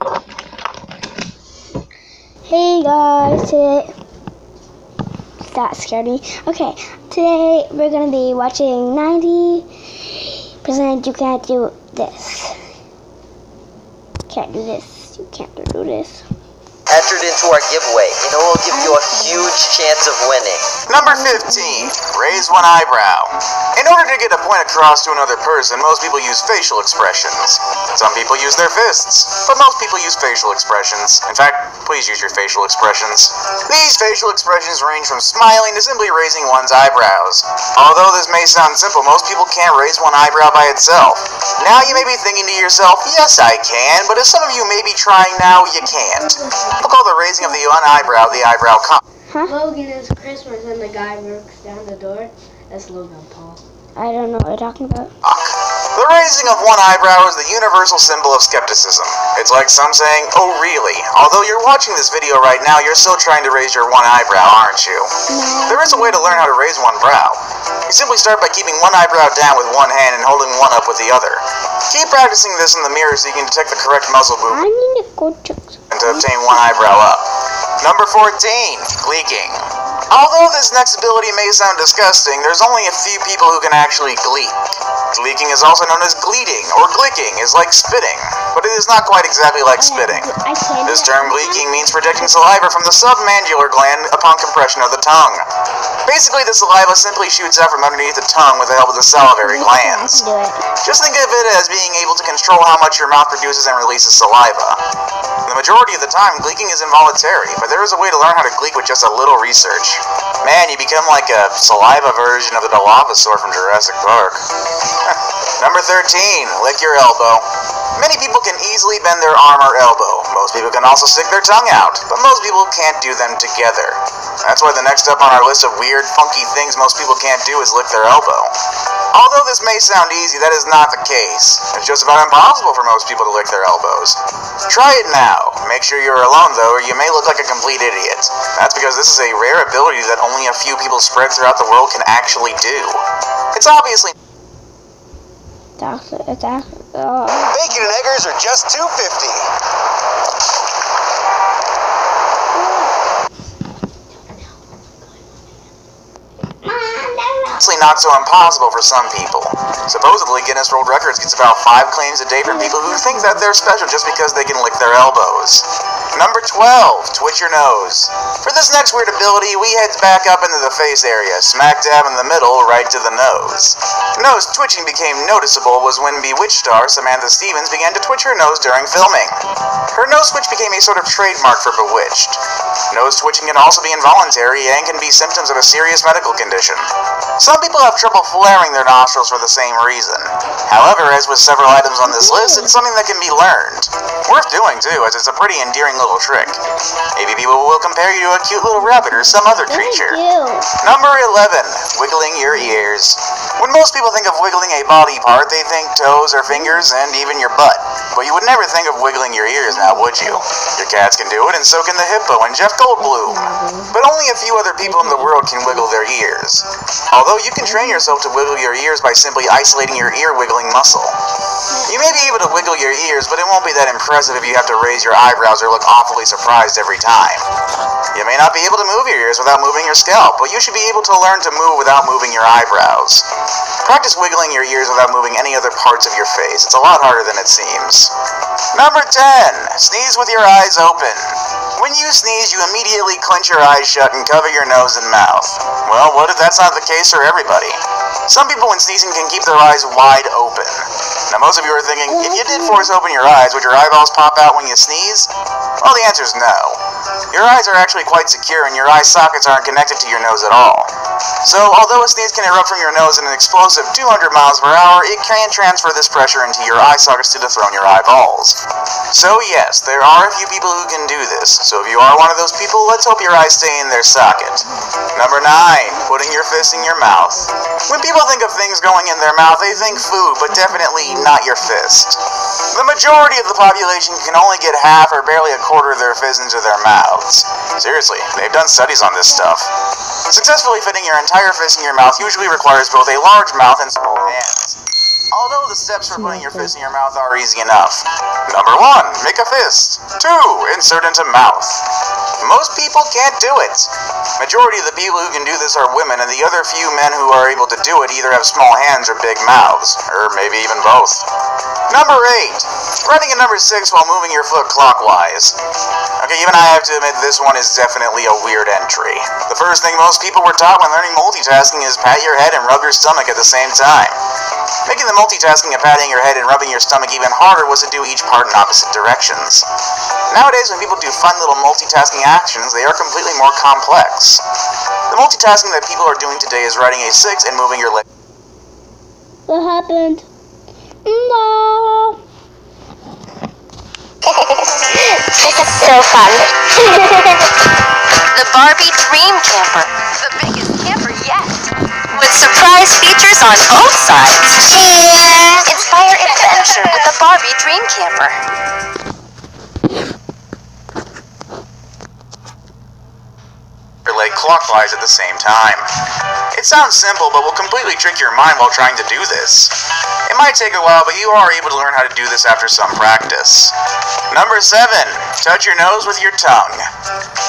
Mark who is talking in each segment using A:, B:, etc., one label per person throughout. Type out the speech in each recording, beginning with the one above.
A: Hey guys, today that scared me. Okay, today we're gonna be watching 90% You Can't Do This. Can't do this. You can't do this.
B: Entered into our giveaway, and it will give you a huge chance of winning.
C: Number 15, raise one eyebrow. In order to get a point across to another person, most people use facial expressions. Some people use their fists, but most people use facial expressions. In fact, please use your facial expressions. These facial expressions range from smiling to simply raising one's eyebrows. Although this may sound simple, most people can't raise one eyebrow by itself. Now you may be thinking to yourself, yes I can, but as some of you may be trying now, you can't. We'll call the raising of the one eyebrow the eyebrow comp.
D: Logan is Christmas and the guy works down the door. That's Logan Paul.
A: I don't know what you're talking about.
C: The raising of one eyebrow is the universal symbol of skepticism. It's like some saying, oh really? Although you're watching this video right now, you're still trying to raise your one eyebrow, aren't you?
A: No.
C: There is a way to learn how to raise one brow. You simply start by keeping one eyebrow down with one hand and holding one up with the other. Keep practicing this in the mirror so you can detect the correct muzzle
A: I
C: movement
A: need to go check.
C: and to obtain one eyebrow up. Number 14, gleeking. Although this next ability may sound disgusting, there's only a few people who can actually gleek. Gleeking is also known as gleeting, or glicking is like spitting, but it is not quite exactly like spitting. This term gleeking means projecting saliva from the submandibular gland upon compression of the tongue. Basically, the saliva simply shoots out from underneath the tongue with the help of the salivary glands.
A: Do it.
C: Just think of it as being able to control how much your mouth produces and releases saliva. The majority of the time, gleeking is involuntary, but there is a way to learn how to gleek with just a little research. Man, you become like a saliva version of the Dilophosaur from Jurassic Park. Number 13, lick your elbow. Many people can easily bend their arm or elbow. Most people can also stick their tongue out, but most people can't do them together. That's why the next up on our list of weird, funky things most people can't do is lick their elbow. Although this may sound easy, that is not the case. It's just about impossible for most people to lick their elbows. Try it now. Make sure you're alone, though, or you may look like a complete idiot. That's because this is a rare ability that only a few people spread throughout the world can actually do. It's obviously...
A: Bacon
C: Bacon and eggers are just $2.50. Honestly, not so impossible for some people. Supposedly, Guinness World Records gets about 5 claims a day from people who think that they're special just because they can lick their elbows. Number 12, twitch your nose. For this next weird ability, we head back up into the face area, smack dab in the middle, right to the nose. Nose twitching became noticeable was when Bewitched star Samantha Stevens began to twitch her nose during filming. Her nose twitch became a sort of trademark for Bewitched. Nose twitching can also be involuntary and can be symptoms of a serious medical condition. Some people have trouble flaring their nostrils for the same reason. However, as with several items on this list, it's something that can be learned. Worth doing, too, as it's a pretty endearing little trick. Maybe people will compare you to a cute little rabbit or some other creature. Number 11, wiggling your ears. When most people think of wiggling a body part, they think toes or fingers and even your butt. But you would never think of wiggling your ears now, would you? Your cats can do it, and so can the hippo and Jeff Goldblum. But only a few other people in the world can wiggle their ears. Although you can train yourself to wiggle your ears by simply isolating your ear wiggling muscle. You may be able to wiggle your ears, but it won't be that impressive if you have to raise your eyebrows or look awfully surprised every time. You may not be able to move your ears without moving your scalp, but you should be able to learn to move without moving your eyebrows. Practice wiggling your ears without moving any other parts of your face. It's a lot harder than it seems. Number 10, sneeze with your eyes open. When you sneeze, you immediately clench your eyes shut and cover your nose and mouth. Well, what if that's not the case for everybody? Some people when sneezing can keep their eyes wide open. Now most of you are thinking, if you did force open your eyes, would your eyeballs pop out when you sneeze? Well, the answer is no. Your eyes are actually quite secure and your eye sockets aren't connected to your nose at all. So, although a sneeze can erupt from your nose at an explosive 200 miles per hour, it can transfer this pressure into your eye sockets to dethrone your eyeballs. So yes, there are a few people who can do this. So if you are one of those people, let's hope your eyes stay in their socket. Number 9, putting your fist in your mouth. When people think of things going in their mouth, they think food, but definitely not your fist. The majority of the population can only get half or barely a quarter of their fist into their mouths. Seriously, they've done studies on this stuff. Successfully fitting your entire fist in your mouth usually requires both a large mouth and small hands. Although the steps for putting your fist in your mouth are easy enough. Number 1, make a fist. 2, insert into mouth. Most people can't do it. Majority of the people who can do this are women, and the other few men who are able to do it either have small hands or big mouths, or maybe even both. Number 8, running at number 6 while moving your foot clockwise. Okay, even I have to admit this one is definitely a weird entry. The first thing most people were taught when learning multitasking is pat your head and rub your stomach at the same time. Making the multitasking of patting your head and rubbing your stomach even harder was to do each part in opposite directions. Nowadays, when people do fun little multitasking actions, they are completely more complex. The multitasking that people are doing today is riding a 6 and moving your leg.
A: What happened? No.
E: This is so fun. The Barbie Dream Camper. The biggest camper yet. With surprise features on both sides. Inspire adventure with the Barbie Dream Camper.
C: Your leg clockwise at the same time. It sounds simple, but will completely trick your mind while trying to do this. It might take a while, but you are able to learn how to do this after some practice. Number 7, touch your nose with your tongue.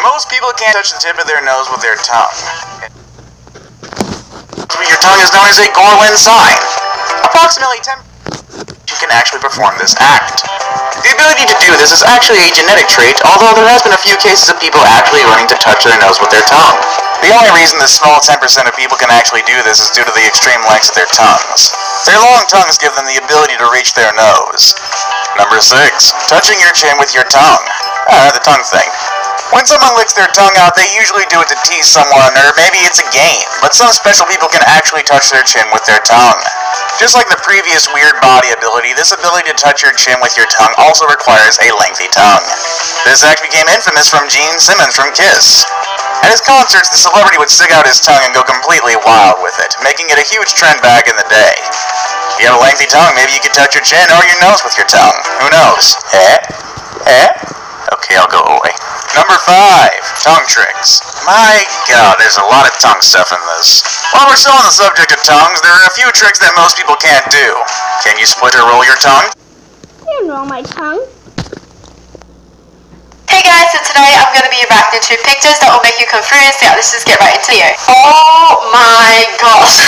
C: Most people can't touch the tip of their nose with their tongue. Your tongue is known as a Gorlin sign. Approximately 10% can actually perform this act. The ability to do this is actually a genetic trait, although there has been a few cases of people actually learning to touch their nose with their tongue. The only reason this small 10% of people can actually do this is due to the extreme lengths of their tongues. Their long tongues give them the ability to reach their nose. Number 6, touching your chin with your tongue. The tongue thing. When someone licks their tongue out, they usually do it to tease someone, or maybe it's a game, but some special people can actually touch their chin with their tongue. Just like the previous weird body ability, this ability to touch your chin with your tongue also requires a lengthy tongue. This act became infamous from Gene Simmons from Kiss. At his concerts, the celebrity would stick out his tongue and go completely wild with it, making it a huge trend back in the day. If you have a lengthy tongue, maybe you could touch your chin or your nose with your tongue. Who knows? Okay, I'll go away. Number 5, tongue tricks. My god, there's a lot of tongue stuff in this. While we're still on the subject of tongues, there are a few tricks that most people can't do. Can you split or roll your tongue?
A: You roll my tongue.
E: Hey guys, so today I'm going to be reacting to pictures that will make you confused. Yeah, let's just get right into it. Oh my gosh.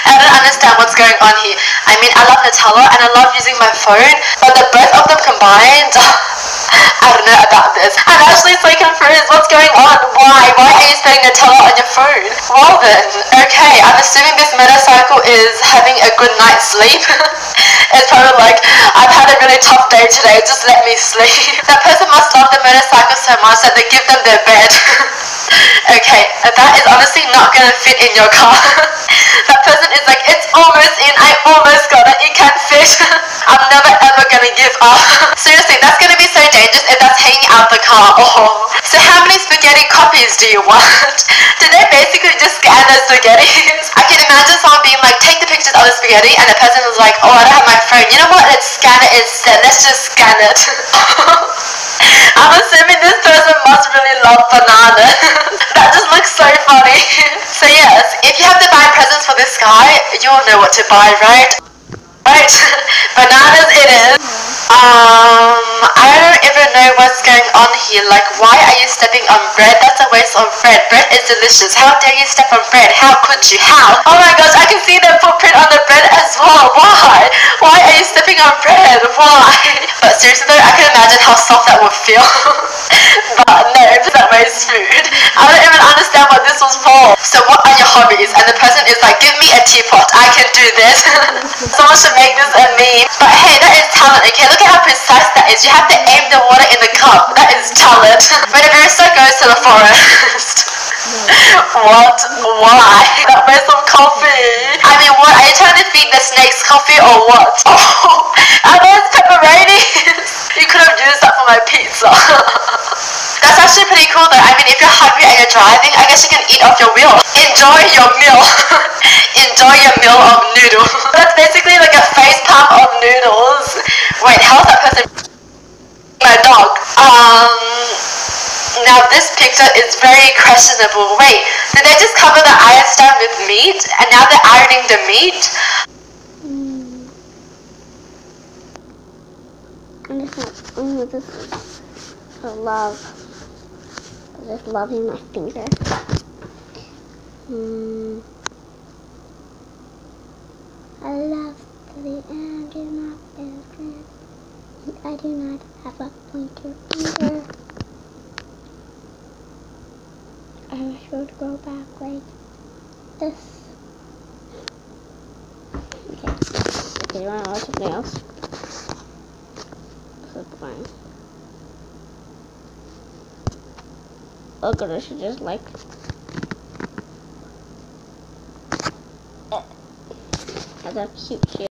E: I don't understand what's going on here. I mean, I love Nutella and I love using my phone, but the both of them combined, I don't know about this. I'm actually so confused. What's going on? Why? Why are you spending Nutella on your phone? Well then, okay, I'm assuming this motorcycle is having a good night's sleep. It's probably like, I've had a really tough day today, just let me sleep. That person must love the motorcycle so much that they give them their bed. Okay, that is honestly not gonna fit in your car. That person is like, it's almost in, I almost got it, it can't fit. I'm never ever gonna give up. Seriously, that's gonna be so dangerous if that's hanging out the car. Oh. So how many spaghetti copies do you want? Did they basically just scan the spaghettis? I can imagine someone being like, take the pictures of the spaghetti, and the person was like, oh, I don't have my phone. You know what, let's scan it instead, let's just scan it. I'm assuming this person must really love bananas. That just looks so funny. So yes, if you have to buy presents for this guy, you'll know what to buy, right? Right? Bananas it is. I don't even know what's going on here. Like, why are you stepping on bread? That's a waste of bread. Bread is delicious. How dare you step on bread? How could you? How? Oh my gosh, I can see the footprint on the bread as well. Why? Why are you stepping on bread? Why? But seriously though, I can imagine how soft that would feel. But no, that waste food. I don't even understand what this was for. So what are your hobbies? And the person is like, give me a teapot. I can do this. Someone should make this a meme. But hey, that is talent, okay? Look at how precise that is. You have to aim the water in the cup. That is talent. When a barista goes to the forest. What? Why? That waste of coffee. I mean, what? Are you trying to feed the snakes coffee or what? Oh, are those pepperonis? You could have used that for my pizza. That's actually pretty cool though. I mean, if you're hungry and you're driving, I guess you can eat off your wheel. Enjoy your meal. Enjoy your meal of noodles. That's basically like a face palm of noodles. Wait, how's that person? My dog. Now this picture is very questionable. Wait, did they just cover the iron stand with meat and now they're ironing the meat?
A: This is for love. I'm just loving my finger. I love the end, do not feel friend. I do not have a pointer finger. I wish it would go back like this. Okay, you want to watch something else? This is fine. Oh goodness, she just like has a cute shape.